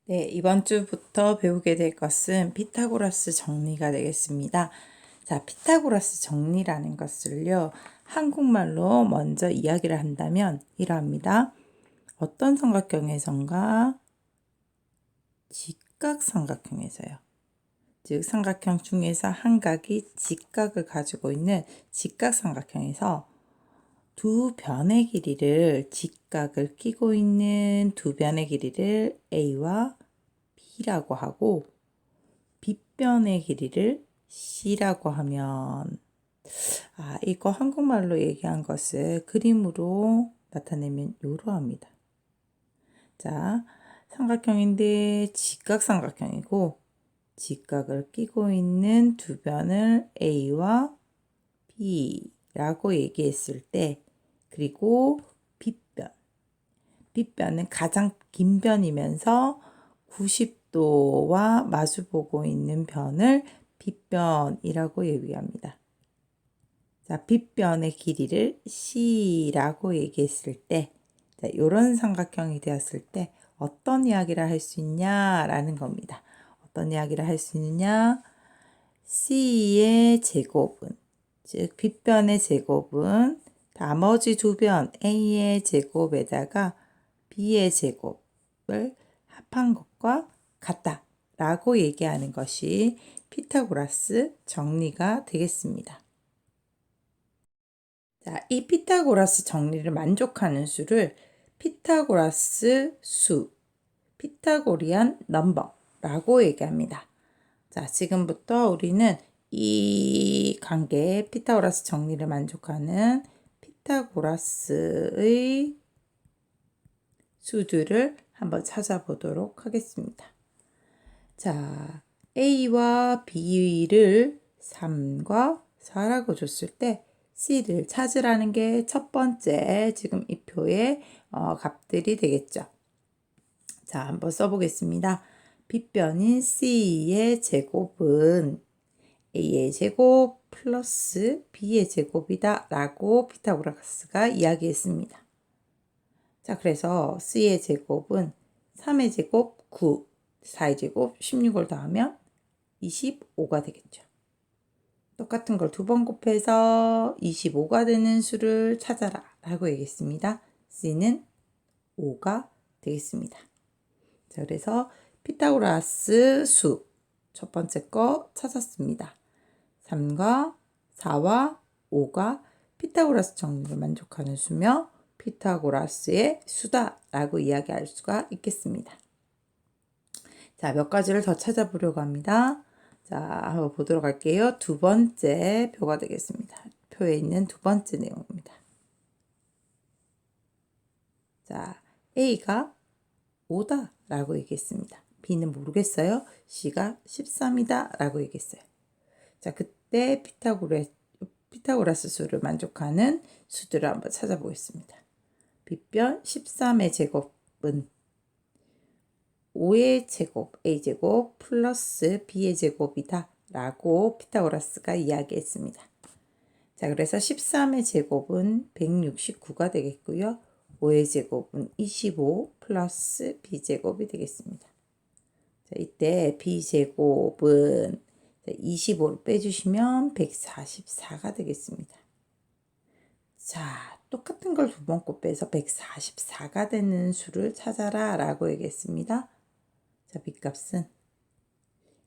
네, 이번 주부터 배우게 될 것은 피타고라스 정리가 되겠습니다. 자, 피타고라스 정리라는 것을요, 한국말로 먼저 이야기를 한다면 이러합니다. 어떤 삼각형에선가 직각삼각형에서요. 즉, 삼각형 중에서 한 각이 직각을 가지고 있는 직각삼각형에서 두 변의 길이를 직각을 끼고 있는 두 변의 길이를 A와 B라고 하고 빗변의 길이를 C라고 하면 이거 한국말로 얘기한 것을 그림으로 나타내면 이러합니다. 자, 삼각형인데 직각삼각형이고 직각을 끼고 있는 두 변을 A와 B라고 얘기했을 때 그리고 빗변은 가장 긴 변이면서 90도와 마주보고 있는 변을 빗변이라고 얘기합니다. 자, 빗변의 길이를 C라고 얘기했을 때, 자, 이런 삼각형이 되었을 때 어떤 이야기를 할 수 있냐라는 겁니다. 어떤 이야기를 할 수 있느냐? C의 제곱은, 즉 빗변의 제곱은 나머지 두 변 A의 제곱에다가 B의 제곱을 합한 것과 같다 라고 얘기하는 것이 피타고라스 정리가 되겠습니다. 자, 이 피타고라스 정리를 만족하는 수를 피타고라스 수, 피타고리안 넘버라고 얘기합니다. 자, 지금부터 우리는 이 관계 피타고라스 정리를 만족하는 피타고라스의 수들을 한번 찾아보도록 하겠습니다. 자, A와 B를 3과 4라고 줬을 때 C를 찾으라는 게 첫 번째 지금 이 표의 값들이 되겠죠. 자, 한번 써보겠습니다. 빗변인 C의 제곱은 A의 제곱 플러스 B의 제곱이다 라고 피타고라스가 이야기했습니다. 자, 그래서 C의 제곱은 3의 제곱 9, 4의 제곱 16을 더하면 25가 되겠죠. 똑같은 걸 두 번 곱해서 25가 되는 수를 찾아라 라고 얘기했습니다. C는 5가 되겠습니다. 자, 그래서 피타고라스 수 첫 번째 거 찾았습니다. 3과 4와 5가 피타고라스 정리를 만족하는 수며 피타고라스의 수다라고 이야기할 수가 있겠습니다. 자, 몇 가지를 더 찾아보려고 합니다. 자, 한번 보도록 할게요. 두 번째 표가 되겠습니다. 표에 있는 두 번째 내용입니다. 자, A가 5다 라고 얘기했습니다. B는 모르겠어요. C가 13이다 라고 얘기했어요. 자, 그때 피타고라스 수를 만족하는 수들을 한번 찾아보겠습니다. 빗변 13의 제곱은 5의 제곱, A제곱 플러스 B의 제곱이다 라고 피타고라스가 이야기했습니다. 자, 그래서 13의 제곱은 169가 되겠고요. 5의 제곱은 25 플러스 B제곱이 되겠습니다. 자, 이때 B제곱은 25를 빼주시면 144가 되겠습니다. 자, 똑같은 걸 두 번 곱해서 144가 되는 수를 찾아라 라고 얘기했습니다. 자, B값은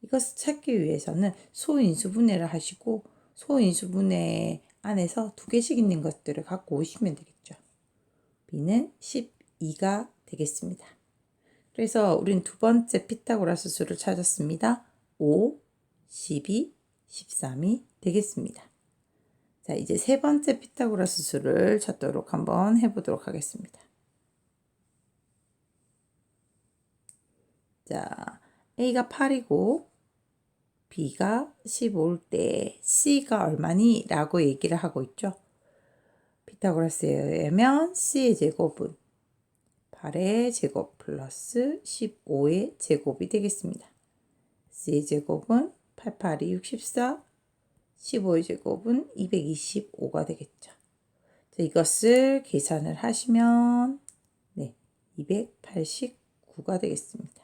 이것을 찾기 위해서는 소인수분해를 하시고 소인수분해 안에서 두 개씩 있는 것들을 갖고 오시면 되겠죠. B는 12가 되겠습니다. 그래서 우린 두 번째 피타고라스 수를 찾았습니다. 5, 12, 13이 되겠습니다. 자, 이제 세 번째 피타고라스 수를 찾도록 한번 해보도록 하겠습니다. 자, A가 8이고 B가 15일 때 C가 얼마니? 라고 얘기를 하고 있죠. 피타고라스에 의하면 C의 제곱은 8의 제곱 플러스 15의 제곱이 되겠습니다. C의 제곱은 8, 8이 64, 15의 제곱은 225가 되겠죠. 자, 이것을 계산을 하시면 289가 되겠습니다.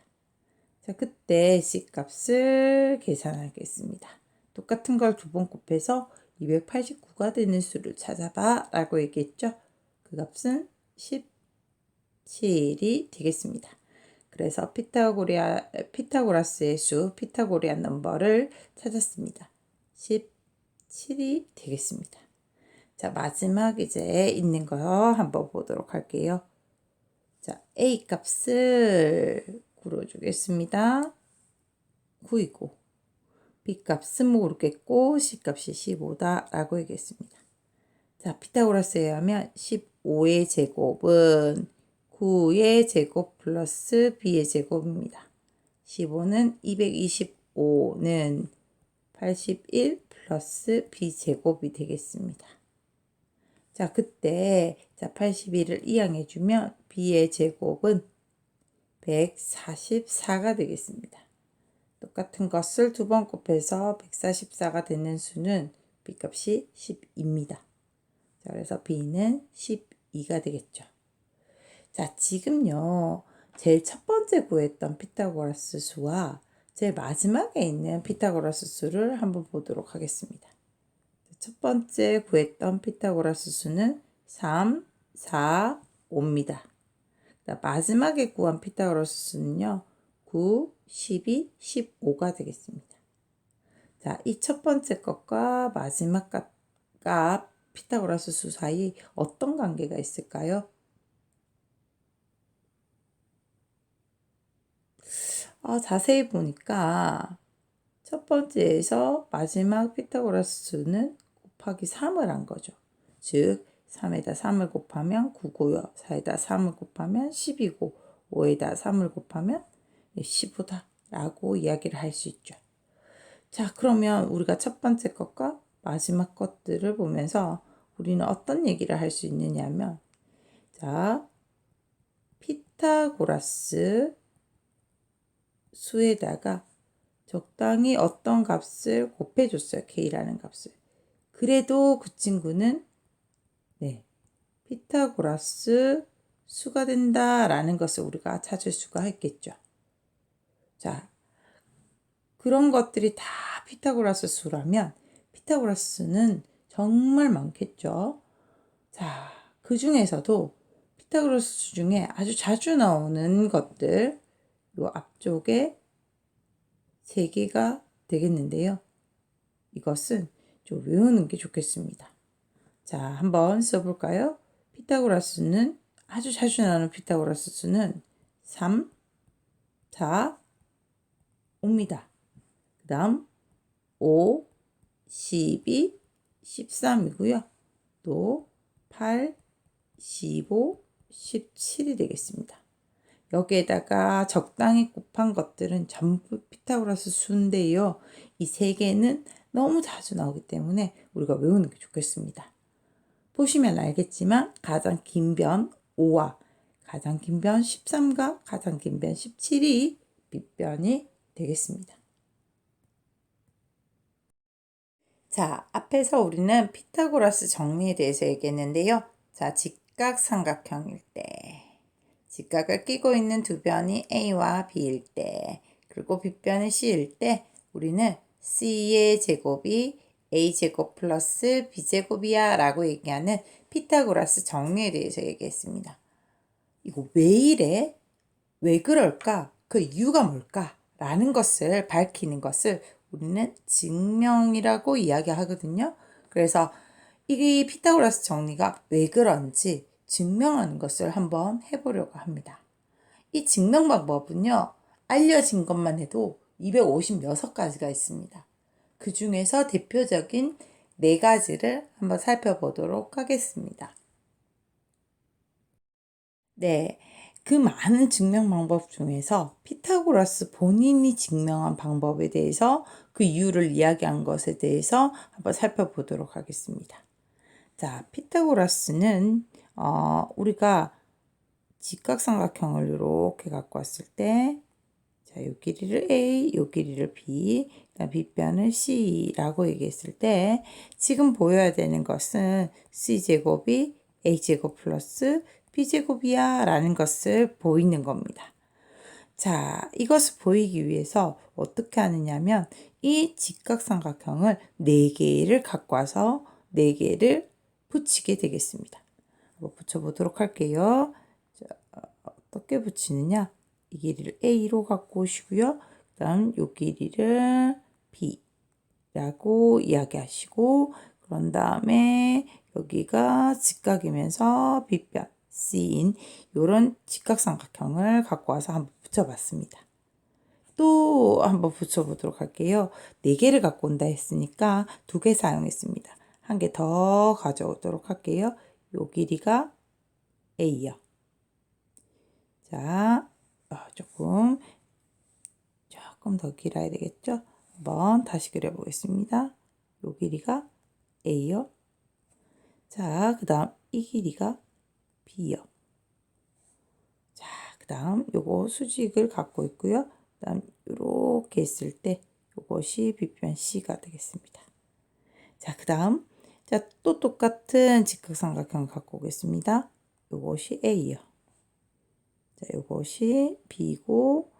자, 그때 C 값을 계산하겠습니다. 똑같은 걸 두 번 곱해서 289가 되는 수를 찾아봐 라고 얘기했죠. 그 값은 17이 되겠습니다. 그래서 피타고라스의 수, 피타고리안 넘버를 찾았습니다. 17이 되겠습니다. 자, 마지막 이제 있는 거 한번 보도록 할게요. 자, A 값을 구려주겠습니다. 9이고, B 값은 모르겠고, C 값이 15다 라고 얘기했습니다. 자, 피타고라스에 의하면 15의 제곱은 9의 제곱 플러스 B의 제곱입니다. 15는 225는 81 플러스 B제곱이 되겠습니다. 자, 그때 81을 이항해주면 B의 제곱은 144가 되겠습니다. 똑같은 것을 두 번 곱해서 144가 되는 수는 B값이 10입니다. 자, 그래서 B는 12가 되겠죠. 자, 지금요. 제일 첫 번째 구했던 피타고라스 수와 제일 마지막에 있는 피타고라스 수를 한번 보도록 하겠습니다. 첫 번째 구했던 피타고라스 수는 3, 4, 5입니다. 마지막에 구한 피타고라스 수는요. 9, 12, 15가 되겠습니다. 자, 이 첫 번째 것과 마지막 값 피타고라스 수 사이 어떤 관계가 있을까요? 자세히 보니까 첫 번째에서 마지막 피타고라스 수는 곱하기 3을 한 거죠. 즉 3에다 3을 곱하면 9고요. 4에다 3을 곱하면 10이고 5에다 3을 곱하면 15다 라고 이야기를 할 수 있죠. 자, 그러면 우리가 첫 번째 것과 마지막 것들을 보면서 우리는 어떤 얘기를 할 수 있느냐면, 자, 피타고라스 수에다가 적당히 어떤 값을 곱해줬어요. K라는 값을. 그래도 그 친구는 피타고라스 수가 된다라는 것을 우리가 찾을 수가 있겠죠. 자, 그런 것들이 다 피타고라스 수라면 피타고라스는 정말 많겠죠. 자, 그 중에서도 피타고라스 수 중에 아주 자주 나오는 것들, 요 앞쪽에 3개가 되겠는데요. 이것은 좀 외우는 게 좋겠습니다. 자, 한번 써볼까요? 피타고라스는 아주 자주 나오는 피타고라스 수는 3, 4, 5입니다. 그 다음 5, 12, 13이고요. 또 8, 15, 17이 되겠습니다. 여기에다가 적당히 곱한 것들은 전부 피타고라스 수인데요. 이 3개는 너무 자주 나오기 때문에 우리가 외우는 게 좋겠습니다. 보시면 알겠지만 가장 긴 변 5와 가장 긴 변 13과 가장 긴 변 17이 빗변이 되겠습니다. 자, 앞에서 우리는 피타고라스 정리에 대해서 얘기했는데요. 자, 직각삼각형일 때, 직각을 끼고 있는 두 변이 A와 B일 때, 그리고 빗변이 C일 때 우리는 C의 제곱이 A제곱 플러스 B제곱이야 라고 얘기하는 피타고라스 정리에 대해서 얘기했습니다. 이거 왜 이래? 왜 그럴까? 그 이유가 뭘까? 라는 것을 밝히는 것을 우리는 증명이라고 이야기하거든요. 그래서 이 피타고라스 정리가 왜 그런지 증명하는 것을 한번 해보려고 합니다. 이 증명 방법은요. 알려진 것만 해도 256가지가 있습니다. 그 중에서 대표적인 4가지를 한번 살펴보도록 하겠습니다. 네, 그 많은 증명 방법 중에서 피타고라스 본인이 증명한 방법에 대해서 그 이유를 이야기한 것에 대해서 한번 살펴보도록 하겠습니다. 자, 피타고라스는 우리가 직각삼각형을 이렇게 갖고 왔을 때, 자, 요 길이를 A, 요 길이를 B, 그다음 빗변을 C라고 얘기했을 때 지금 보여야 되는 것은 C제곱이 A제곱 플러스 B제곱이야 라는 것을 보이는 겁니다. 자, 이것을 보이기 위해서 어떻게 하느냐면 이 직각삼각형을 4개를 갖고 와서 4개를 붙이게 되겠습니다. 한번 붙여보도록 할게요. 자, 어떻게 붙이느냐? 이 길이를 A로 갖고 오시고요. 그 다음 이 길이를 B라고 이야기하시고 그런 다음에 여기가 직각이면서 B변 C인 이런 직각삼각형을 갖고 와서 한번 붙여봤습니다. 또 한번 붙여보도록 할게요. 4개를 갖고 온다 했으니까 2개 사용했습니다. 한 개 더 가져오도록 할게요. 요 길이가 A요. 자, 조금 더 길어야 되겠죠? 한번 다시 그려보겠습니다. 요 길이가 A요. 자, 그 다음 이 길이가 B요. 자, 그 다음 요거 수직을 갖고 있고요. 그 다음 이렇게 했을 때 요것이 B편 C가 되겠습니다. 자, 그 다음 자, 또 똑같은 직각삼각형 갖고 오겠습니다. 요것이 A요. 자, 요것이 B고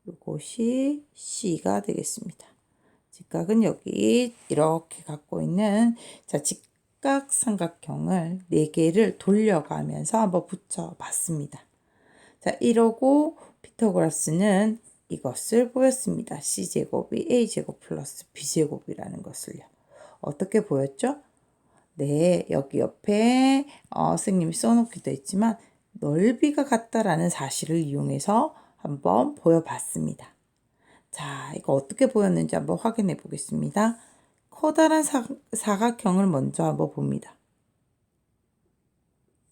요것이 C가 되겠습니다. 직각은 여기 이렇게 갖고 있는 자, 직각삼각형을 4개를 돌려가면서 한번 붙여봤습니다. 자, 이러고 피타고라스는 이것을 보였습니다. C제곱이 A제곱 플러스 B제곱이라는 것을요. 어떻게 보였죠? 네, 여기 옆에 선생님이 써놓기도 했지만 넓이가 같다라는 사실을 이용해서 한번 보여봤습니다. 자, 이거 어떻게 보였는지 한번 확인해 보겠습니다. 커다란 사각형을 먼저 한번 봅니다.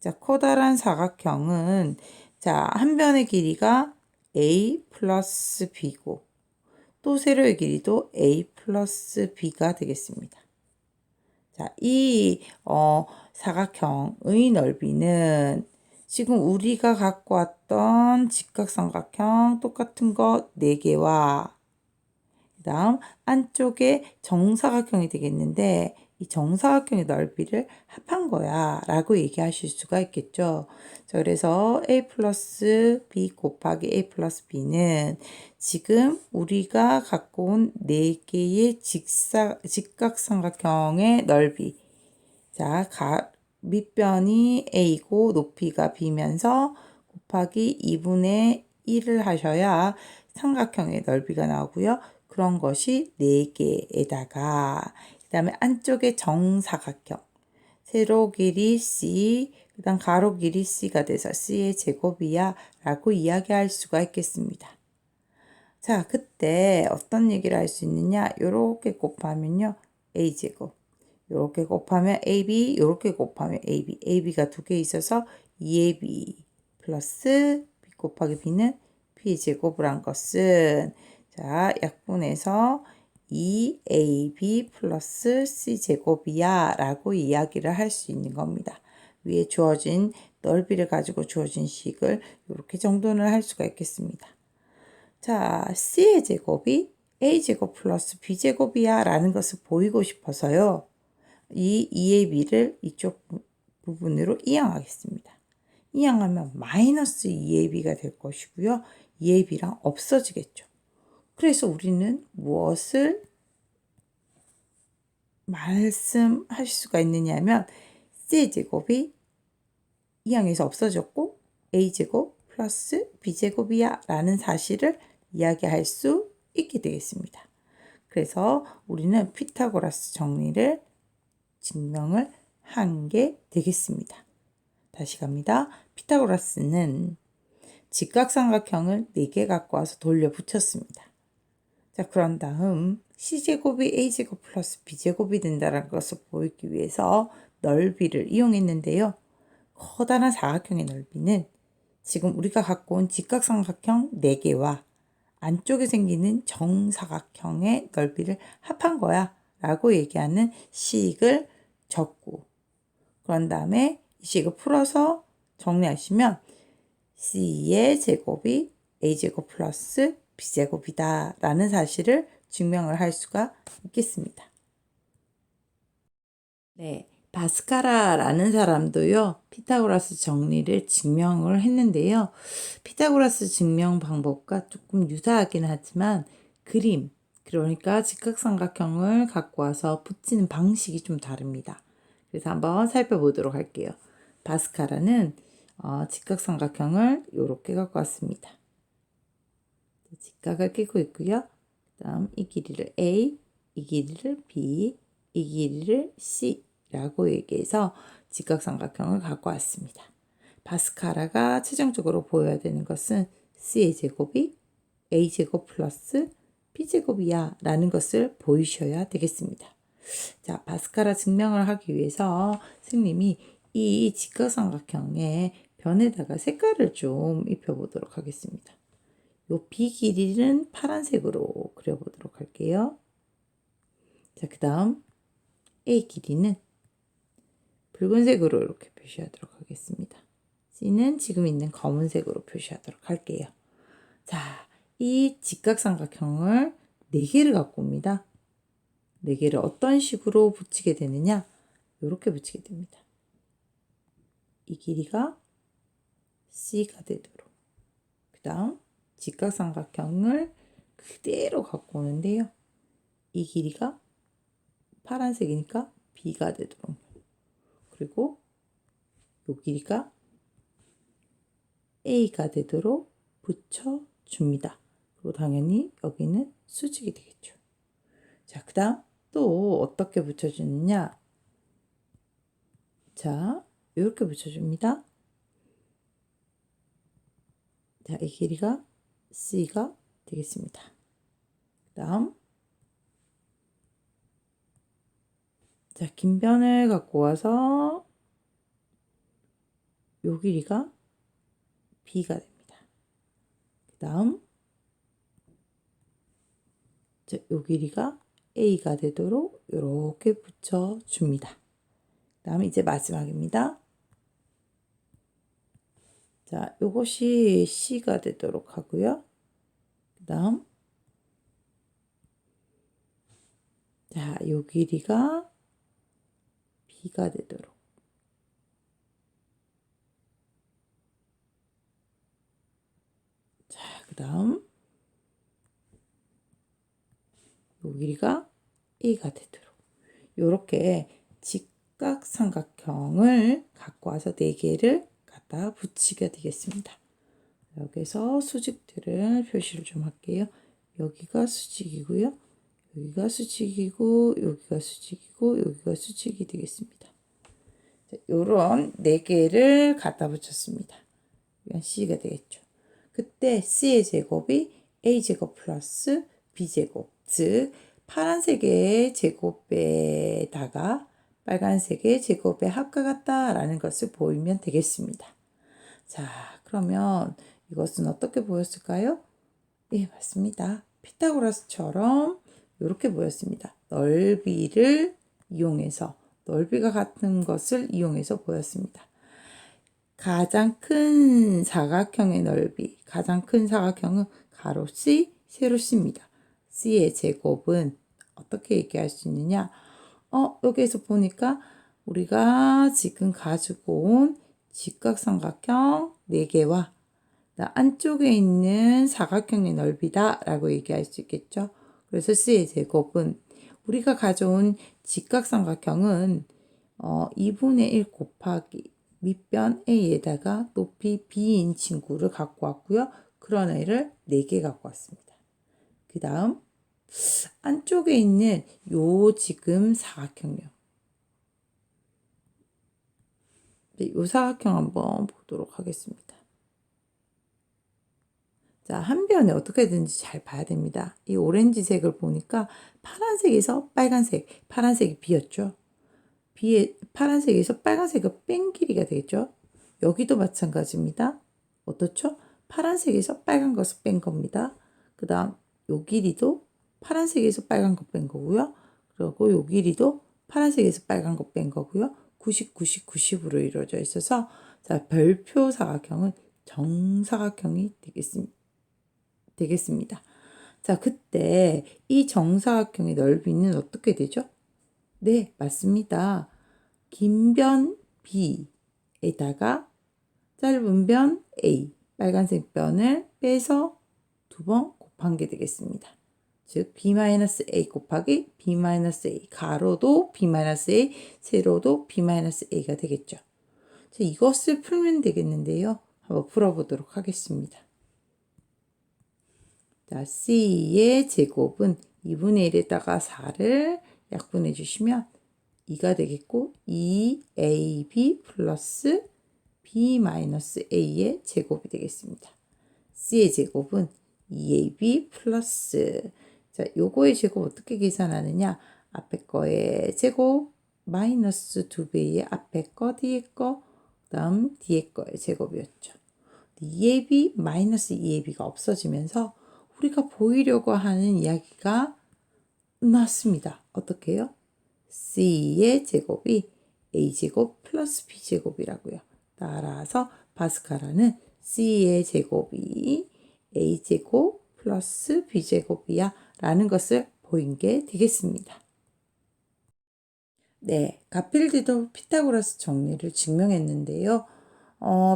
자, 커다란 사각형은 자, 한 변의 길이가 A 플러스 B고 또 세로의 길이도 A 플러스 B가 되겠습니다. 자, 이 사각형의 넓이는 지금 우리가 갖고 왔던 직각삼각형 똑같은 거 4개와 그 다음 안쪽에 정사각형이 되겠는데 이 정사각형의 넓이를 합한 거야 라고 얘기하실 수가 있겠죠. 자, 그래서 A 플러스 B 곱하기 A 플러스 B는 지금 우리가 갖고 온 4개의 직각삼각형의 넓이 자, 밑변이 A고 높이가 B면서 곱하기 2분의 1을 하셔야 삼각형의 넓이가 나오고요. 그런 것이 4개에다가 그 다음에 안쪽에 정사각형 세로 길이 C 그 다음 가로 길이 C가 돼서 C의 제곱이야 라고 이야기할 수가 있겠습니다. 자, 그때 어떤 얘기를 할 수 있느냐 요렇게 곱하면요 A제곱 요렇게 곱하면 AB 요렇게 곱하면 AB AB가 2개 있어서 2AB 플러스 B 곱하기 B는 B제곱을 한 것은 자, 약분해서 2AB 플러스 C제곱이야 라고 이야기를 할 수 있는 겁니다. 위에 주어진 넓이를 가지고 주어진 식을 이렇게 정돈을 할 수가 있겠습니다. 자, C의 제곱이 A제곱 플러스 B제곱이야 라는 것을 보이고 싶어서요. 이 2AB를 이쪽 부분으로 이항하겠습니다. 이항하면 마이너스 2AB가 될 것이고요. 2AB랑 없어지겠죠. 그래서 우리는 무엇을 말씀하실 수가 있느냐 하면 C제곱이 이항에서 없어졌고 A제곱 플러스 B제곱이야 라는 사실을 이야기할 수 있게 되겠습니다. 그래서 우리는 피타고라스 정리를 증명을 한 게 되겠습니다. 다시 갑니다. 피타고라스는 직각삼각형을 4개 갖고 와서 돌려 붙였습니다. 자, 그런 다음 C제곱이 A제곱 플러스 B제곱이 된다는 것을 보이기 위해서 넓이를 이용했는데요. 커다란 사각형의 넓이는 지금 우리가 갖고 온 직각삼각형 4개와 안쪽에 생기는 정사각형의 넓이를 합한 거야 라고 얘기하는 식을 적고 그런 다음에 이 식을 풀어서 정리하시면 C의 제곱이 A제곱 플러스 B제곱이다 라는 사실을 증명을 할 수가 있겠습니다. 네, 바스카라라는 사람도요, 피타고라스 정리를 증명을 했는데요. 피타고라스 증명 방법과 조금 유사하긴 하지만 그림, 그러니까 직각삼각형을 갖고 와서 붙이는 방식이 좀 다릅니다. 그래서 한번 살펴보도록 할게요. 바스카라는 직각삼각형을 이렇게 갖고 왔습니다. 직각을 끼고 있고요. 그다음 이 길이를 A, 이 길이를 B, 이 길이를 C 라고 얘기해서 직각삼각형을 갖고 왔습니다. 바스카라가 최종적으로 보여야 되는 것은 C의 제곱이 A제곱 플러스 B제곱이야 라는 것을 보이셔야 되겠습니다. 자, 바스카라 증명을 하기 위해서 선생님이 이 직각삼각형의 변에다가 색깔을 좀 입혀보도록 하겠습니다. 요 B 길이는 파란색으로 그려보도록 할게요. 자, 그 다음 A 길이는 붉은색으로 이렇게 표시하도록 하겠습니다. C는 지금 있는 검은색으로 표시하도록 할게요. 자, 이 직각삼각형을 4개를 갖고 옵니다. 4개를 어떤 식으로 붙이게 되느냐? 이렇게 붙이게 됩니다. 이 길이가 C가 되도록. 그 다음 직각삼각형을 그대로 갖고 오는데요. 이 길이가 파란색이니까 B가 되도록. 그리고 이 길이가 A가 되도록 붙여줍니다. 그리고 당연히 여기는 수직이 되겠죠. 자, 그 다음 또 어떻게 붙여주느냐? 자, 이렇게 붙여줍니다. 자, 이 길이가 C가 되겠습니다. 그 다음 자, 긴 변을 갖고 와서 요 길이가 B가 됩니다. 그 다음 자, 요 길이가 A가 되도록 이렇게 붙여줍니다. 그 다음 이제 마지막입니다. 자, 요것이 C가 되도록 하고요. 그 다음 자, 요 길이가 B가 되도록. 자, 그 다음 요 길이가 A가 되도록. 요렇게 직각삼각형을 갖고 와서 4개를 갖다 붙이게 되겠습니다. 여기서 수직들을 표시를 좀 할게요. 여기가 수직이고요. 여기가 수직이고 여기가 수직이고 여기가 수직이 되겠습니다. 요런 4개를 갖다 붙였습니다. 이건 C가 되겠죠. 그때 C의 제곱이 A제곱 플러스 B제곱, 즉 파란색의 제곱에다가 빨간색의 제곱의 합과 같다라는 것을 보이면 되겠습니다. 자, 그러면 이것은 어떻게 보였을까요? 예, 맞습니다. 피타고라스처럼 이렇게 보였습니다. 넓이를 이용해서, 넓이가 같은 것을 이용해서 보였습니다. 가장 큰 사각형의 넓이, 가장 큰 사각형은 가로 C, 세로 C입니다. C의 제곱은 어떻게 얘기할 수 있느냐? 여기에서 보니까 우리가 지금 가지고 온 직각삼각형 4개와 안쪽에 있는 사각형의 넓이다 라고 얘기할 수 있겠죠. 그래서 C의 제곱은 우리가 가져온 직각삼각형은 2분의 1 곱하기 밑변 A에다가 높이 B인 친구를 갖고 왔고요. 그런 애를 4개 갖고 왔습니다. 그 다음 안쪽에 있는 요 지금 사각형요. 요 사각형 한번 보도록 하겠습니다. 자, 한 변에 어떻게든지 잘 봐야 됩니다. 이 오렌지색을 보니까 파란색에서 빨간색, 파란색이 비었죠. 파란색에서 빨간색은 뺀 길이가 되겠죠. 여기도 마찬가지입니다. 어떻죠? 파란색에서 빨간 것을 뺀 겁니다. 그 다음 요 길이도 파란색에서 빨간 거 뺀 거고요. 그리고 요 길이도 파란색에서 빨간 거 뺀 거고요. 90, 90, 90으로 이루어져 있어서 자, 별표 사각형은 정사각형이 되겠습니다. 자, 그때 이 정사각형의 넓이는 어떻게 되죠? 네, 맞습니다. 긴 변 B에다가 짧은 변 A, 빨간색 변을 빼서 2번 곱한 게 되겠습니다. 즉 B-A 곱하기 B-A, 가로도 B-A, 세로도 B-A가 되겠죠. 자, 이것을 풀면 되겠는데요. 한번 풀어보도록 하겠습니다. 자, C의 제곱은 2분의 1에다가 4를 약분해 주시면 2가 되겠고 2AB 플러스 B-A의 제곱이 되겠습니다. C의 제곱은 2AB 플러스, 자, 요거의 제곱 어떻게 계산하느냐? 앞에 거의 제곱 마이너스 2배의 앞에 거 뒤에 거 그다음 뒤에 거의 제곱이었죠. 2AB 마이너스 2AB가 없어지면서 우리가 보이려고 하는 이야기가 나왔습니다. 어떻게 해요? C의 제곱이 A제곱 플러스 B제곱이라고요. 따라서 파스칼라는 C의 제곱이 A제곱 플러스 B제곱이야 라는 것을 보인 게 되겠습니다. 네, 가필드도 피타고라스 정리를 증명했는데요.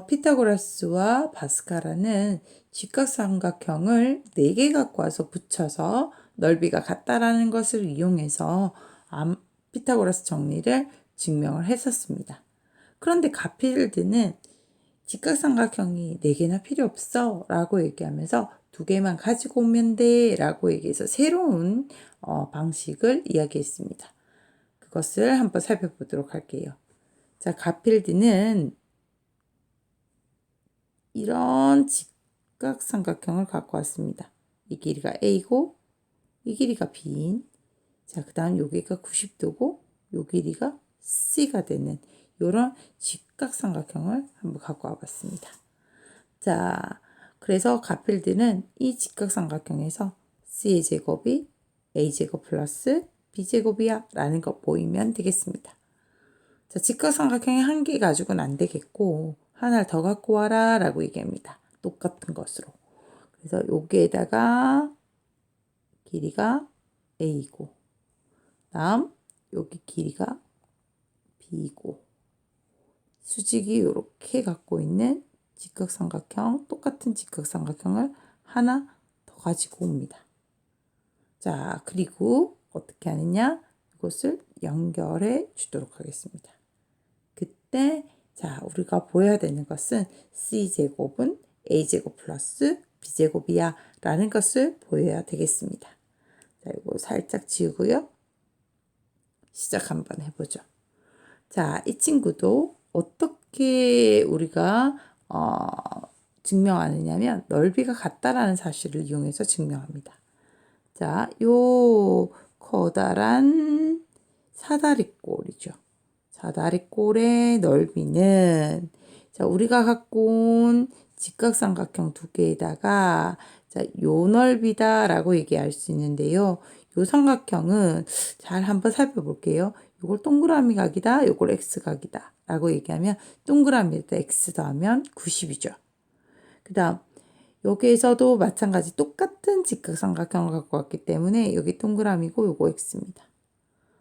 피타고라스와 파스칼라는 직각삼각형을 4개 갖고 와서 붙여서 넓이가 같다라는 것을 이용해서 피타고라스 정리를 증명을 했었습니다. 그런데 가필드는 직각삼각형이 4개나 필요 없어 라고 얘기하면서 2개만 가지고 오면 돼 라고 얘기해서 새로운 방식을 이야기했습니다. 그것을 한번 살펴보도록 할게요. 자, 가필드는 이런 직각삼각형을 갖고 왔습니다. 이 길이가 A고 이 길이가 B인, 자, 그 다음 여기가 90도고 요 길이가 C가 되는 이런 직각삼각형을 한번 갖고 와봤습니다. 자, 그래서 가필드는 이 직각삼각형에서 C의 제곱이 A제곱 플러스 B제곱이야 라는 거 보이면 되겠습니다. 자, 직각삼각형이 한 개 가지고는 안 되겠고 하나를 더 갖고 와라 라고 얘기합니다. 똑같은 것으로. 그래서 여기에다가 길이가 A고 다음 여기 길이가 B고 수직이 이렇게 갖고 있는 직각삼각형, 똑같은 직각삼각형을 하나 더 가지고 옵니다. 자, 그리고 어떻게 하느냐? 이것을 연결해 주도록 하겠습니다. 그때 자, 우리가 보여야 되는 것은 C제곱은 A제곱 플러스 B제곱이야 라는 것을 보여야 되겠습니다. 자, 이거 살짝 지우고요. 시작 한번 해보죠. 자, 이 친구도 어떻게 우리가 증명하느냐면 넓이가 같다라는 사실을 이용해서 증명합니다. 자, 요 커다란 사다리꼴이죠. 사다리꼴의 넓이는 자, 우리가 갖고 온 직각삼각형 2개에다가 자, 요 넓이다라고 얘기할 수 있는데요. 요 삼각형은 잘 한번 살펴볼게요. 요걸 동그라미 각이다, 요걸 x각이다 라고 얘기하면 동그라미에다 x 더하면 90이죠. 그 다음 여기에서도 마찬가지 똑같은 직각삼각형을 갖고 왔기 때문에 여기 동그라미고 요거 x입니다.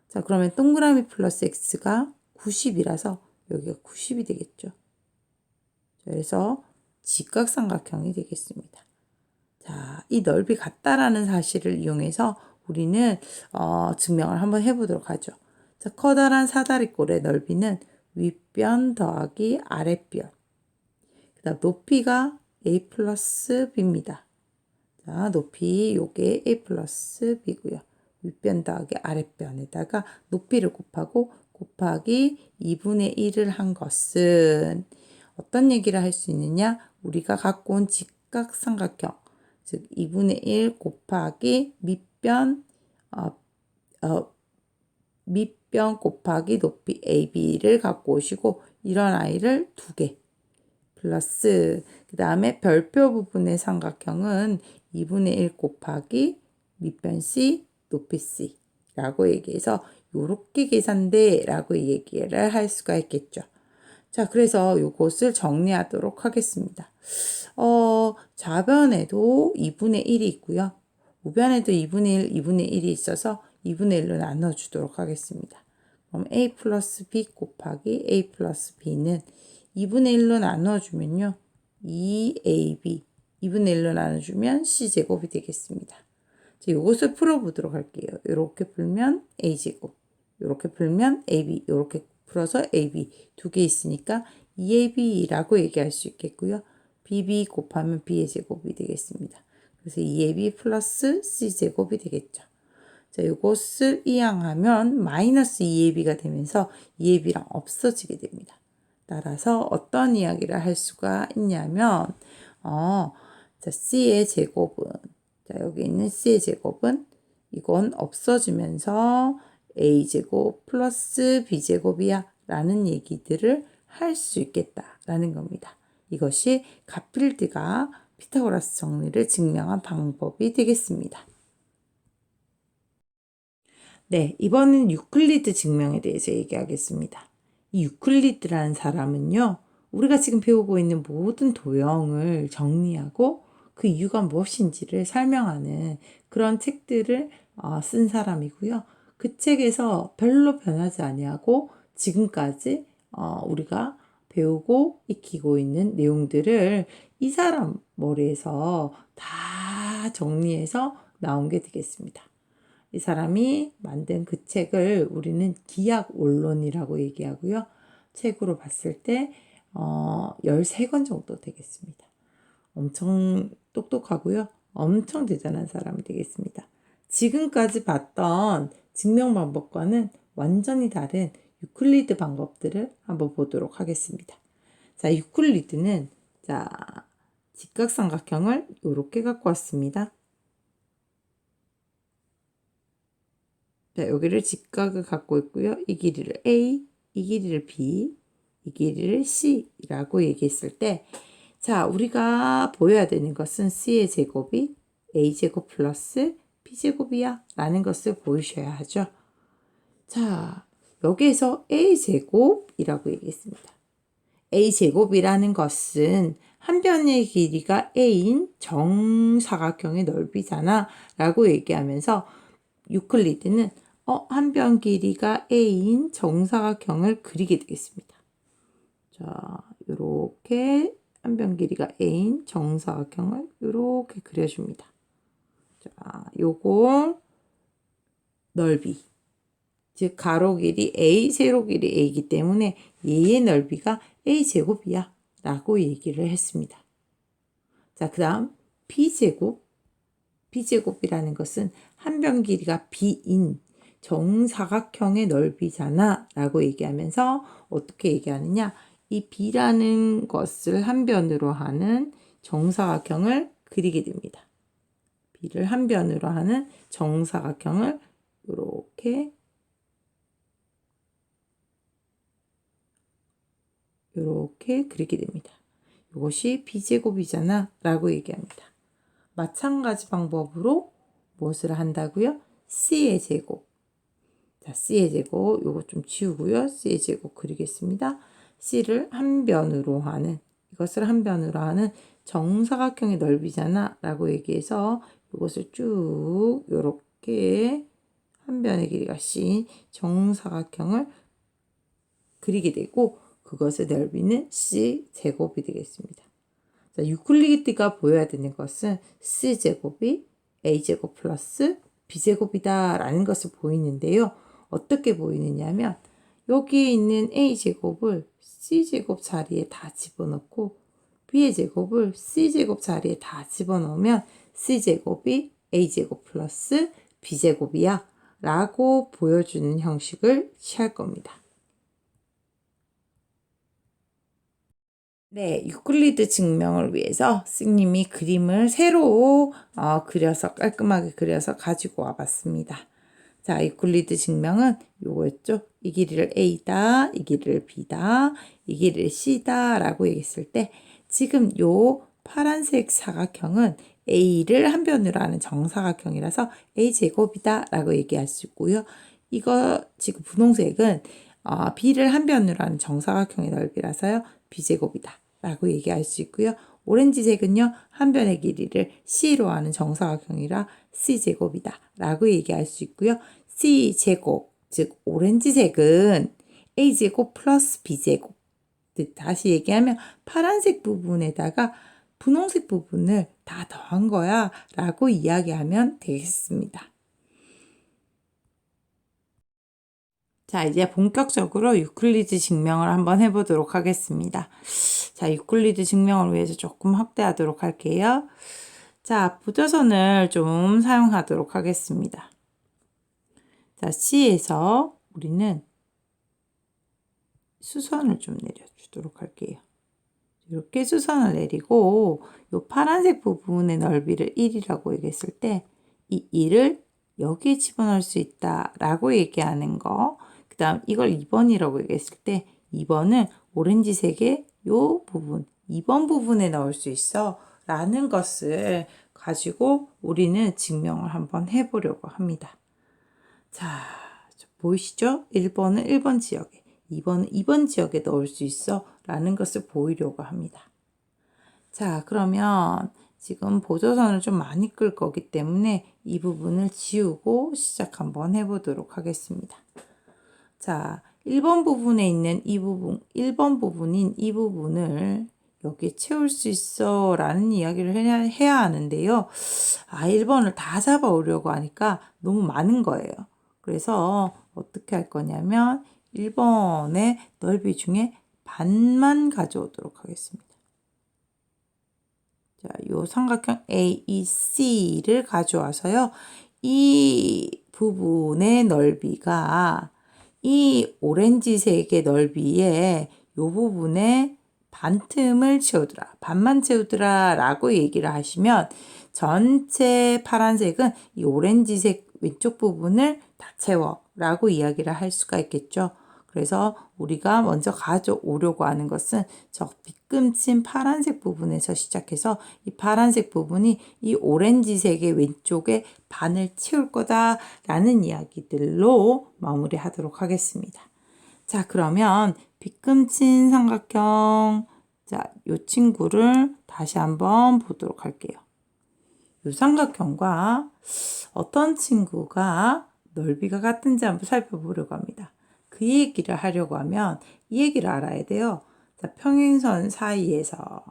자, 그러면 동그라미 플러스 x가 90이라서 여기가 90이 되겠죠. 그래서 직각삼각형이 되겠습니다. 자, 이 넓이 같다라는 사실을 이용해서 우리는 증명을 한번 해보도록 하죠. 자, 커다란 사다리꼴의 넓이는 윗변 더하기 아랫변. 그 다음 높이가 A 플러스 B입니다. 자, 높이 요게 A 플러스 B고요. 윗변 더하기 아랫변에다가 높이를 곱하기 2분의 1을 한 것은 어떤 얘기를 할 수 있느냐? 우리가 갖고 온 직각삼각형, 즉 2분의 1 곱하기 밑변 곱하기 높이 AB를 갖고 오시고 이런 아이를 2개 플러스 그 다음에 별표 부분의 삼각형은 2분의 1 곱하기 밑변 C, 높이 C 라고 얘기해서 요렇게 계산돼 라고 얘기를 할 수가 있겠죠. 자, 그래서 요것을 정리하도록 하겠습니다. 좌변에도 2분의 1이 있고요. 우변에도 2분의 1, 2분의 1이 있어서 2분의 1로 나눠주도록 하겠습니다. 그럼 a 플러스 b 곱하기 a 플러스 b는 2분의 1로 나눠주면요. 2ab 2분의 1로 나눠주면 c제곱이 되겠습니다. 자, 이것을 풀어보도록 할게요. 이렇게 풀면 a제곱, 이렇게 풀면 ab, 이렇게 풀어서 ab 두 개 있으니까 2ab라고 얘기할 수 있겠고요. bb 곱하면 b의 제곱이 되겠습니다. 그래서 2ab 플러스 c제곱이 되겠죠. 자, 이것을 이항하면 마이너스 2ab가 되면서 2ab랑 없어지게 됩니다. 따라서 어떤 이야기를 할 수가 있냐면 자, c의 제곱은 자, 여기 있는 c의 제곱은 이건 없어지면서 a제곱 플러스 b제곱이야 라는 얘기들을 할 수 있겠다라는 겁니다. 이것이 갓필드가 피타고라스 정리를 증명한 방법이 되겠습니다. 네, 이번엔 유클리드 증명에 대해서 얘기하겠습니다. 이 유클리드라는 사람은요, 우리가 지금 배우고 있는 모든 도형을 정리하고 그 이유가 무엇인지를 설명하는 그런 책들을 쓴 사람이고요. 그 책에서 별로 변하지 아니하고 지금까지 우리가 배우고 익히고 있는 내용들을 이 사람 머리에서 다 정리해서 나온 게 되겠습니다. 이 사람이 만든 그 책을 우리는 기약 원론이라고 얘기하고요. 책으로 봤을 때 13권 정도 되겠습니다. 엄청 똑똑하고요. 엄청 대단한 사람이 되겠습니다. 지금까지 봤던 증명 방법과는 완전히 다른 유클리드 방법들을 한번 보도록 하겠습니다. 자, 유클리드는 자, 직각삼각형을 이렇게 갖고 왔습니다. 자, 여기를 직각을 갖고 있고요. 이 길이를 A, 이 길이를 B, 이 길이를 C라고 얘기했을 때 자, 우리가 보여야 되는 것은 C의 제곱이 A제곱 플러스 B제곱이야 라는 것을 보이셔야 하죠. 자, 여기에서 A제곱이라고 얘기했습니다. A제곱이라는 것은 한 변의 길이가 A인 정사각형의 넓이잖아 라고 얘기하면서 유클리드는 한 변 길이가 A인 정사각형을 그리게 되겠습니다. 자, 이렇게 한 변 길이가 A인 정사각형을 이렇게 그려줍니다. 자, 요거 넓이, 즉 가로 길이 A, 세로 길이 A이기 때문에 얘의 넓이가 A제곱이야 라고 얘기를 했습니다. 자, 그 다음 B제곱, B제곱이라는 것은 한 변 길이가 B인 정사각형의 넓이잖아 라고 얘기하면서 어떻게 얘기하느냐, 이 B라는 것을 한 변으로 하는 정사각형을 그리게 됩니다. B를 한 변으로 하는 정사각형을 이렇게 그리게 됩니다. 이것이 B제곱이잖아 라고 얘기합니다. 마찬가지 방법으로 무엇을 한다고요? C의 제곱. 자, C의 제곱, 요거 좀 지우고요. C의 제곱 그리겠습니다. C를 한 변으로 하는, 이것을 한 변으로 하는 정사각형의 넓이잖아 라고 얘기해서 이것을 쭉 요렇게 한 변의 길이가 C인 정사각형을 그리게 되고 그것의 넓이는 C제곱이 되겠습니다. 자, 유클리드가 보여야 되는 것은 C제곱이 A제곱 플러스 B제곱이다 라는 것을 보이는데요. 어떻게 보이느냐 하면 여기에 있는 A제곱을 C제곱 자리에 다 집어넣고 B의 제곱을 C제곱 자리에 다 집어넣으면 C제곱이 A제곱 플러스 B제곱이야 라고 보여주는 형식을 취할 겁니다. 네, 유클리드 증명을 위해서 스님이 그림을 새로 그려서 깔끔하게 그려서 가지고 와봤습니다. 자, 유클리드 증명은 요거였죠. 이 길이를 A다, 이 길이를 B다, 이 길이를 C다 라고 얘기했을 때 지금 요 파란색 사각형은 A를 한 변으로 하는 정사각형이라서 A제곱이다 라고 얘기할 수 있고요. 이거 지금 분홍색은 B를 한 변으로 하는 정사각형의 넓이라서요. B제곱이다 라고 얘기할 수 있고요. 오렌지색은요. 한 변의 길이를 C로 하는 정사각형이라 C제곱이다 라고 얘기할 수 있고요. C제곱, 즉 오렌지색은 A제곱 플러스 B제곱. 다시 얘기하면 파란색 부분에다가 분홍색 부분을 다 더한 거야 라고 이야기하면 되겠습니다. 자, 이제 본격적으로 유클리드 증명을 한번 해보도록 하겠습니다. 자, 유클리드 증명을 위해서 조금 확대하도록 할게요. 자, 보조선을 좀 사용하도록 하겠습니다. 자, C에서 우리는 수선을 좀 내려주도록 할게요. 이렇게 수선을 내리고 이 파란색 부분의 넓이를 1이라고 얘기했을 때 이 1을 여기에 집어넣을 수 있다라고 얘기하는 거. 그 다음 이걸 2번이라고 얘기했을 때 2번은 오렌지색의 이 부분, 2번 부분에 넣을 수 있어 라는 것을 가지고 우리는 증명을 한번 해보려고 합니다. 자, 보이시죠? 1번은 1번 지역에, 2번은 2번 지역에 넣을 수 있어 라는 것을 보이려고 합니다. 자, 그러면 지금 보조선을 좀 많이 끌 거기 때문에 이 부분을 지우고 시작 한번 해보도록 하겠습니다. 자, 1번 부분에 있는 이 부분, 1번 부분인 이 부분을 여기에 채울 수 있어 라는 이야기를 해야 하는데요. 1번을 다 잡아오려고 하니까 너무 많은 거예요. 그래서 어떻게 할 거냐면 1번의 넓이 중에 반만 가져오도록 하겠습니다. 자, 요 삼각형 AEC를 가져와서요. 이 부분의 넓이가 이 오렌지색의 넓이에 요 부분에 반틈을 채우더라. 반만 채우더라 라고 얘기를 하시면 전체 파란색은 이 오렌지색 왼쪽 부분을 다 채워 라고 이야기를 할 수가 있겠죠. 그래서 우리가 먼저 가져오려고 하는 것은 저 빗금친 파란색 부분에서 시작해서 이 파란색 부분이 이 오렌지색의 왼쪽에 반을 채울 거다라는 이야기들로 마무리하도록 하겠습니다. 자, 그러면 빗금친 삼각형, 자, 이 친구를 다시 한번 보도록 할게요. 이 삼각형과 어떤 친구가 넓이가 같은지 한번 살펴보려고 합니다. 그 얘기를 하려고 하면 이 얘기를 알아야 돼요. 자, 평행선 사이에서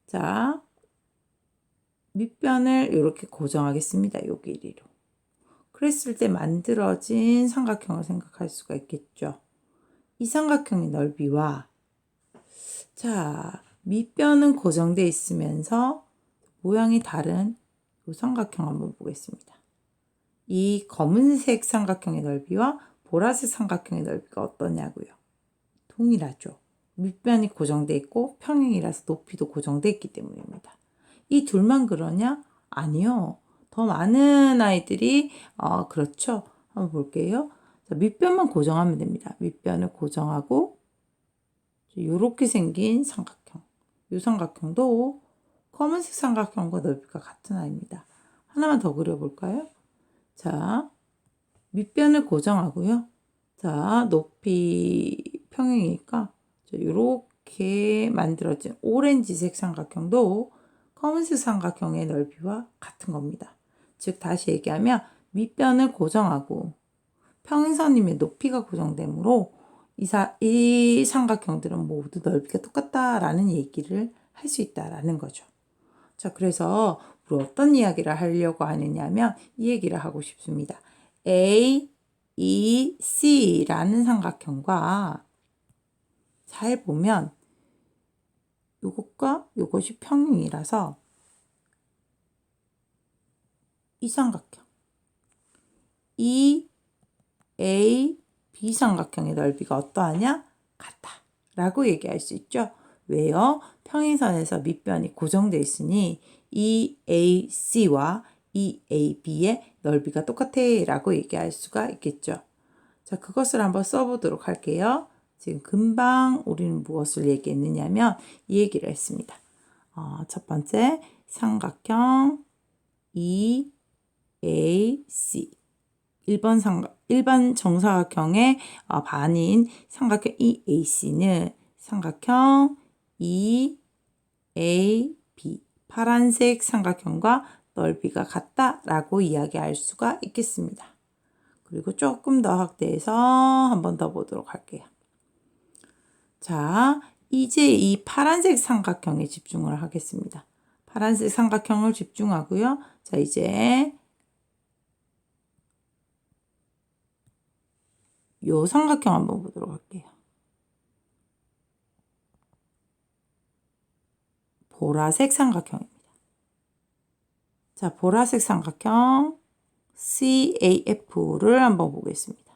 자, 밑변을 이렇게 고정하겠습니다. 요 길이로. 그랬을 때 만들어진 삼각형을 생각할 수가 있겠죠. 이 삼각형의 넓이와 자, 밑변은 고정되어 있으면서 모양이 다른 이 삼각형 한번 보겠습니다. 이 검은색 삼각형의 넓이와 보라색 삼각형의 넓이가 어떠냐고요? 동일하죠. 밑변이 고정되어 있고 평행이라서 높이도 고정되어 있기 때문입니다. 이 둘만 그러냐? 아니요. 더 많은 아이들이 그렇죠. 한번 볼게요. 자, 밑변만 고정하면 됩니다. 밑변을 고정하고 이렇게 생긴 삼각형. 이 삼각형도 검은색 삼각형과 넓이가 같은 아이입니다. 하나만 더 그려볼까요? 자, 밑변을 고정하고요. 자, 높이 평행이니까 이렇게 만들어진 오렌지색 삼각형도 검은색 삼각형의 넓이와 같은 겁니다. 즉 다시 얘기하면 밑변을 고정하고 평행선임의 높이가 고정되므로 이 삼각형들은 모두 넓이가 똑같다라는 얘기를 할 수 있다라는 거죠. 자, 그래서 우리 어떤 이야기를 하려고 하느냐면 이 얘기를 하고 싶습니다. A, E, C라는 삼각형과 잘 보면 이것과 이것이 평행이라서 이 삼각형 E, A, B 삼각형의 넓이가 어떠하냐? 같다 라고 얘기할 수 있죠. 왜요? 평행선에서 밑변이 고정되어 있으니 EAC와 EAB의 넓이가 똑같아 라고 얘기할 수가 있겠죠. 자, 그것을 한번 써보도록 할게요. 지금 금방 우리는 무엇을 얘기했느냐면 이 얘기를 했습니다. 첫 번째 삼각형 EAC 일반 정사각형의 반인 삼각형 EAC는 삼각형 EAB 파란색 삼각형과 넓이가 같다라고 이야기할 수가 있겠습니다. 그리고 조금 더 확대해서 한 번 더 보도록 할게요. 자, 이제 이 파란색 삼각형에 집중을 하겠습니다. 파란색 삼각형을 집중하고요. 자, 이제 요 삼각형 한번 보도록 할게요. 보라색 삼각형입니다. 자, 보라색 삼각형 CAF를 한번 보겠습니다.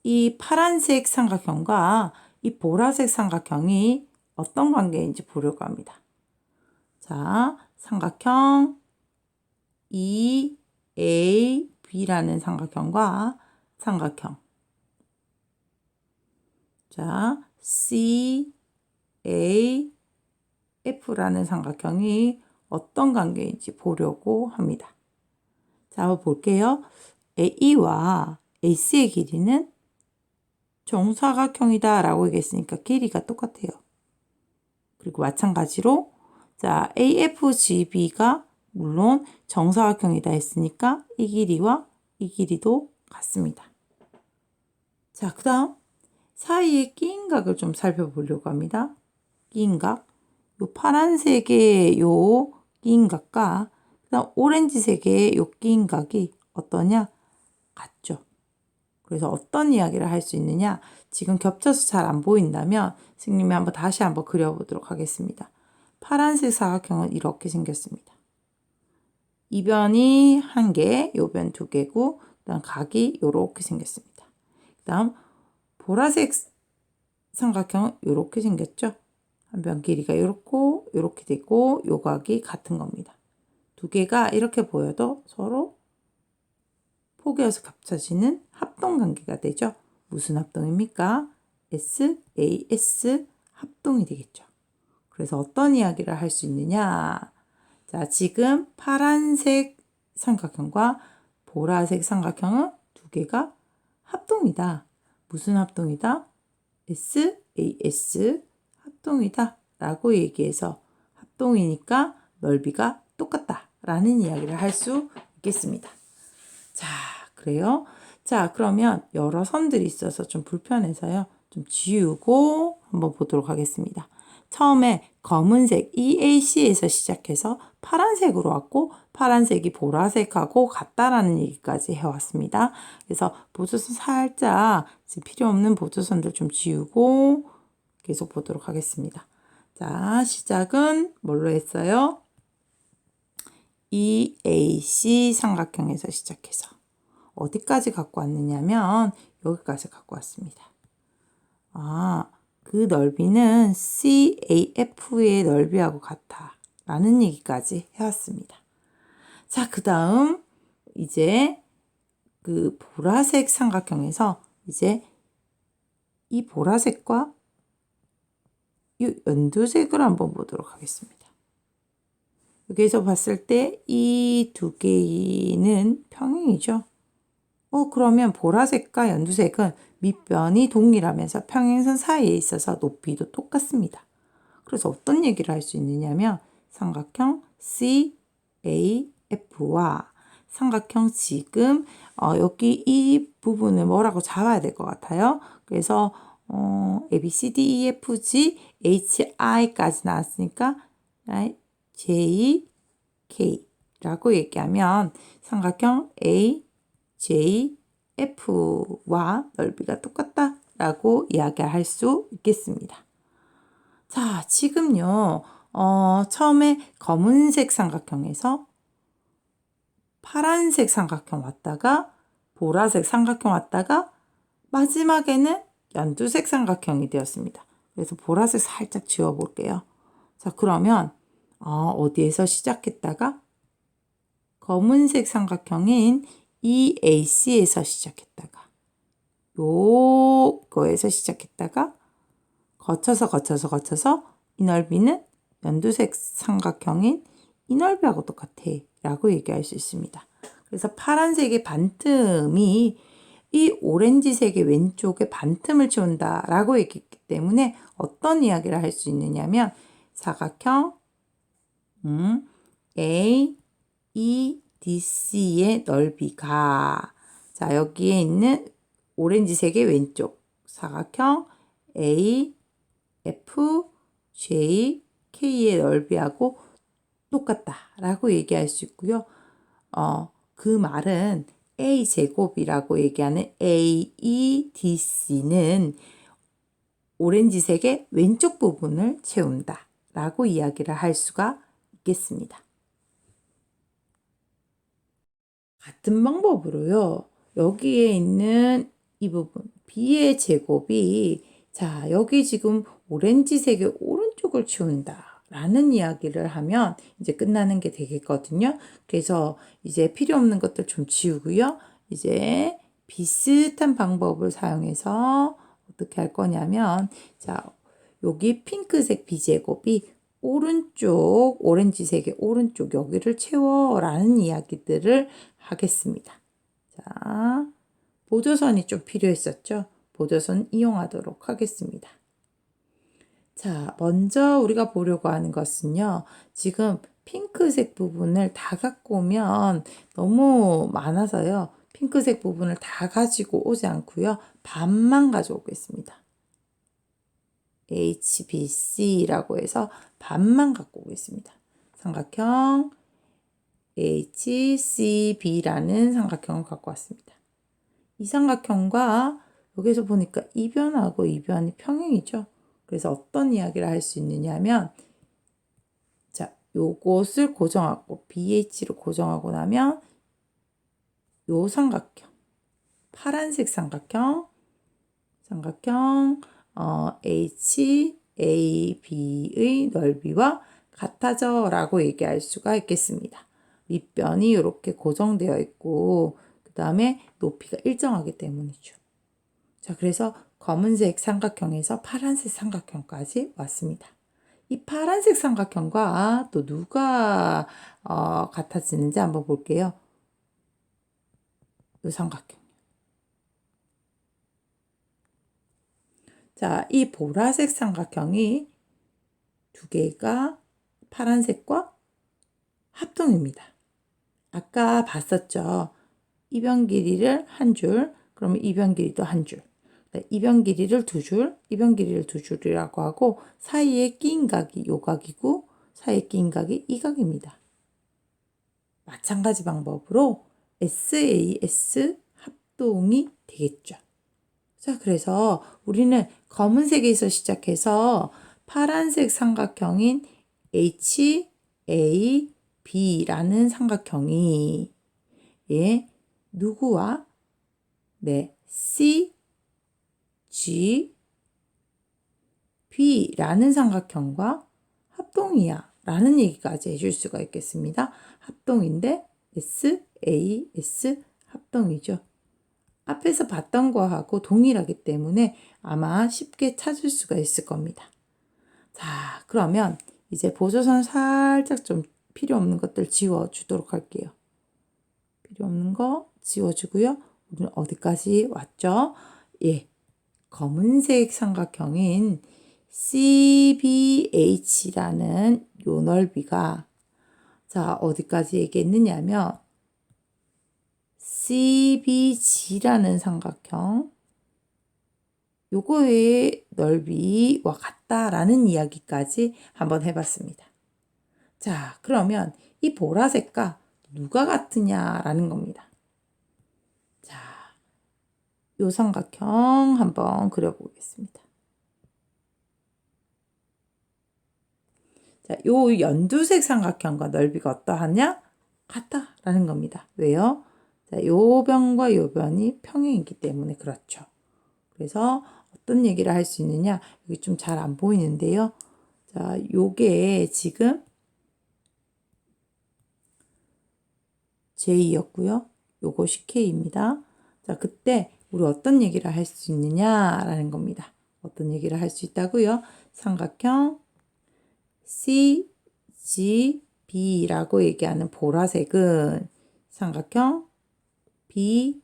이 파란색 삼각형과 이 보라색 삼각형이 어떤 관계인지 보려고 합니다. 자, 삼각형 EAB라는 삼각형과 삼각형 자, CAF라는 삼각형이 어떤 관계인지 보려고 합니다. 자, 한번 볼게요. AE와 AC의 길이는 정사각형이다 라고 얘기했으니까 길이가 똑같아요. 그리고 마찬가지로 자, AFGB가 물론 정사각형이다 했으니까 이 길이와 이 길이도 같습니다. 자, 그 다음 사이의 끼인각을 좀 살펴보려고 합니다. 끼인각. 요 파란색의 요 끼인각과 그다음 오렌지색의 요 끼인각이 어떠냐? 같죠. 그래서 어떤 이야기를 할 수 있느냐? 지금 겹쳐서 잘 안 보인다면 선생님이 다시 한번 그려보도록 하겠습니다. 파란색 사각형은 이렇게 생겼습니다. 이변이 1개, 요변 2개고 그다음 각이 이렇게 생겼습니다. 그다음 보라색 삼각형은 이렇게 생겼죠. 한 변 길이가 이렇게 되고 요 각이 같은 겁니다. 2개가 이렇게 보여도 서로 포개어서 겹쳐지는 합동관계가 되죠. 무슨 합동입니까? SAS 합동이 되겠죠. 그래서 어떤 이야기를 할 수 있느냐? 자, 지금 파란색 삼각형과 보라색 삼각형은 2개가 합동이다. 무슨 합동이다? SAS 합동이다 라고 얘기해서 합동이니까 넓이가 똑같다 라는 이야기를 할 수 있겠습니다. 자, 그래요. 자, 그러면 여러 선들이 있어서 좀 불편해서요. 좀 지우고 한번 보도록 하겠습니다. 처음에 검은색 EAC에서 시작해서 파란색으로 왔고 파란색이 보라색하고 같다라는 얘기까지 해왔습니다. 그래서 보조선 살짝 필요 없는 보조선들 좀 지우고 계속 보도록 하겠습니다. 자, 시작은 뭘로 했어요? EAC 삼각형에서 시작해서 어디까지 갖고 왔느냐면 여기까지 갖고 왔습니다. 그 넓이는 CAF의 넓이하고 같아 라는 얘기까지 해왔습니다. 자, 그 다음 이제 그 보라색 삼각형에서 이제 이 보라색과 이 연두색을 한번 보도록 하겠습니다. 여기에서 봤을 때 이 2개는 평행이죠. 그러면 보라색과 연두색은 밑변이 동일하면서 평행선 사이에 있어서 높이도 똑같습니다. 그래서 어떤 얘기를 할 수 있느냐면 삼각형 CAF와 삼각형 지금 여기 이 부분을 뭐라고 잡아야 될 것 같아요. 그래서 ABCDEFG HI까지 나왔으니까 JK라고 얘기하면 삼각형 AJF와 넓이가 똑같다라고 이야기할 수 있겠습니다. 자, 지금요. 처음에 검은색 삼각형에서 파란색 삼각형 왔다가 보라색 삼각형 왔다가 마지막에는 연두색 삼각형이 되었습니다. 그래서 보라색 살짝 지워볼게요. 자, 그러면 어디에서 시작했다가 검은색 삼각형인 EAC에서 시작했다가 요거에서 시작했다가 거쳐서 이 넓이는 연두색 삼각형인 이 넓이하고 똑같아 라고 얘기할 수 있습니다. 그래서 파란색의 반틈이 이 오렌지색의 왼쪽에 반틈을 채운다 라고 얘기했기 때문에 어떤 이야기를 할 수 있느냐면 사각형 AEDC의 넓이가 자, 여기에 있는 오렌지색의 왼쪽 사각형 A, F, J, K의 넓이하고 똑같다라고 얘기할 수 있고요. 그 말은 A제곱이라고 얘기하는 AEDC는 오렌지색의 왼쪽 부분을 채운다 라고 이야기를 할 수가 있겠습니다. 같은 방법으로요. 여기에 있는 이 부분 B의 제곱이 자, 여기 지금 오렌지색의 오른쪽을 채운다 라는 이야기를 하면 이제 끝나는 게 되겠거든요. 그래서 이제 필요 없는 것들 좀 지우고요. 이제 비슷한 방법을 사용해서 어떻게 할 거냐면 자, 여기 핑크색 B제곱이 오른쪽 오렌지색의 오른쪽 여기를 채워라는 이야기들을 하겠습니다. 자, 보조선이 좀 필요했었죠. 보조선 이용하도록 하겠습니다. 자, 먼저 우리가 보려고 하는 것은요. 지금 핑크색 부분을 다 갖고 오면 너무 많아서요. 핑크색 부분을 다 가지고 오지 않고요. 반만 가져오겠습니다. HBC라고 해서 반만 갖고 오겠습니다. 삼각형 HCB라는 삼각형을 갖고 왔습니다. 이 삼각형과 여기서 보니까 이변하고 이변이 평행이죠. 그래서 어떤 이야기를 할 수 있느냐면 자, 요것을 고정하고 BH로 고정하고 나면 요 삼각형 파란색 삼각형 HAB의 넓이와 같아져 라고 얘기할 수가 있겠습니다. 밑변이 이렇게 고정되어 있고 그 다음에 높이가 일정하기 때문이죠. 자, 그래서 검은색 삼각형에서 파란색 삼각형까지 왔습니다. 이 파란색 삼각형과 또 누가 같아지는지 한번 볼게요. 이 삼각형. 자, 이 보라색 삼각형이 두 개가 파란색과 합동입니다. 아까 봤었죠. 이변 길이를 한 줄, 그러면 이변 길이도 한 줄. 이변 길이를 두 줄, 이변 길이를 두 줄이라고 하고 사이에 끼인 각이 요 각이고 사이에 끼인 각이 이 각입니다. 마찬가지 방법으로 SAS 합동이 되겠죠. 자, 그래서 우리는 검은색에서 시작해서 파란색 삼각형인 HAB라는 삼각형이 누구와 CGB라는 삼각형과 합동이야 라는 얘기까지 해줄 수가 있겠습니다. 합동인데 SAS 합동이죠. 앞에서 봤던 거하고 동일하기 때문에 아마 쉽게 찾을 수가 있을 겁니다. 자, 그러면 이제 보조선 살짝 좀 필요 없는 것들 지워주도록 할게요. 필요 없는 거 지워주고요. 우리는 어디까지 왔죠? 예, 검은색 삼각형인 CBH라는 요 넓이가 자, 어디까지 얘기했느냐면 CBG라는 삼각형 요거의 넓이와 같다라는 이야기까지 한번 해봤습니다. 자, 그러면 이 보라색과 누가 같으냐라는 겁니다. 자, 요 삼각형 한번 그려보겠습니다. 자, 요 연두색 삼각형과 넓이가 어떠하냐? 같다라는 겁니다. 왜요? 자, 요 변과 요 변이 평행이기 때문에 그렇죠. 그래서 어떤 얘기를 할 수 있느냐? 여기 좀 잘 안 보이는데요. 자, 요게 지금 J였고요. 요것이 K입니다. 자, 그때 우리 어떤 얘기를 할 수 있느냐라는 겁니다. 어떤 얘기를 할 수 있다고요? 삼각형 CGB라고 얘기하는 보라색은 삼각형 BJG의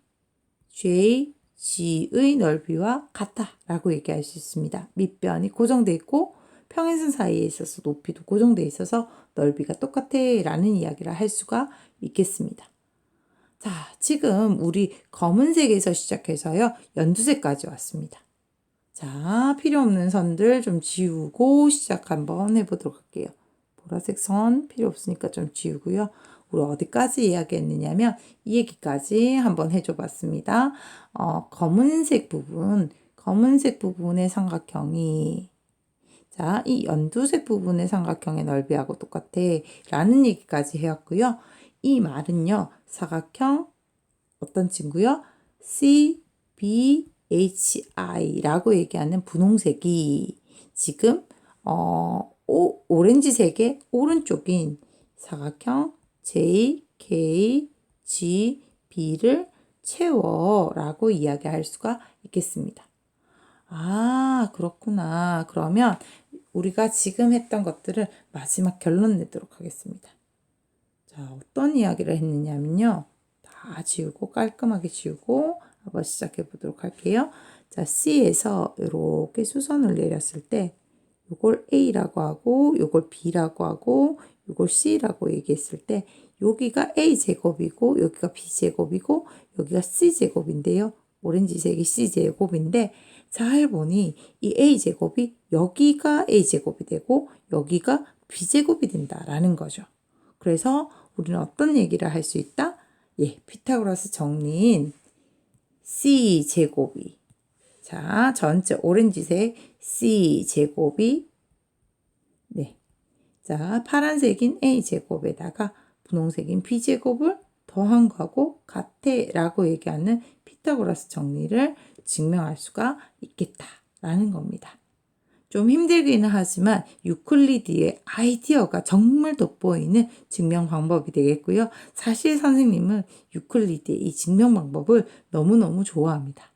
넓이와 같다라고 얘기할 수 있습니다. 밑변이 고정되어 있고 평행선 사이에 있어서 높이도 고정되어 있어서 넓이가 똑같아 라는 이야기를 할 수가 있겠습니다. 자, 지금 우리 검은색에서 시작해서요. 연두색까지 왔습니다. 자, 필요 없는 선들 좀 지우고 시작 한번 해보도록 할게요. 보라색 선 필요 없으니까 좀 지우고요. 우리 어디까지 이야기했느냐면 이 얘기까지 한번 해줘 봤습니다. 검은색 부분의 삼각형이 자, 이 연두색 부분의 삼각형의 넓이하고 똑같아 라는 얘기까지 해왔고요. 이 말은요. 사각형 어떤 친구요? CBHI라고 얘기하는 분홍색이 지금 오렌지색의 오른쪽인 사각형 JKGB를 채워라고 이야기할 수가 있겠습니다. 아, 그렇구나. 그러면 우리가 지금 했던 것들을 마지막 결론 내도록 하겠습니다. 자, 어떤 이야기를 했느냐면요. 다 지우고 깔끔하게 지우고 한번 시작해 보도록 할게요. 자, C에서 이렇게 수선을 내렸을 때 요걸 A라고 하고 요걸 B라고 하고 요걸 C라고 얘기했을 때 여기가 A제곱이고 여기가 B제곱이고 여기가 C제곱인데요. 오렌지색이 C제곱인데 잘 보니 이 A제곱이 여기가 A제곱이 되고 여기가 B제곱이 된다라는 거죠. 그래서 우리는 어떤 얘기를 할 수 있다? 예, 피타고라스 정리인 C제곱이 자, 전체 오렌지색 C제곱이 네. 자, 파란색인 A제곱에다가 분홍색인 B제곱을 더한 거하고 같애라고 얘기하는 피타고라스 정리를 증명할 수가 있겠다라는 겁니다. 좀 힘들기는 하지만 유클리드의 아이디어가 정말 돋보이는 증명 방법이 되겠고요. 사실 선생님은 유클리드의 이 증명 방법을 너무너무 좋아합니다.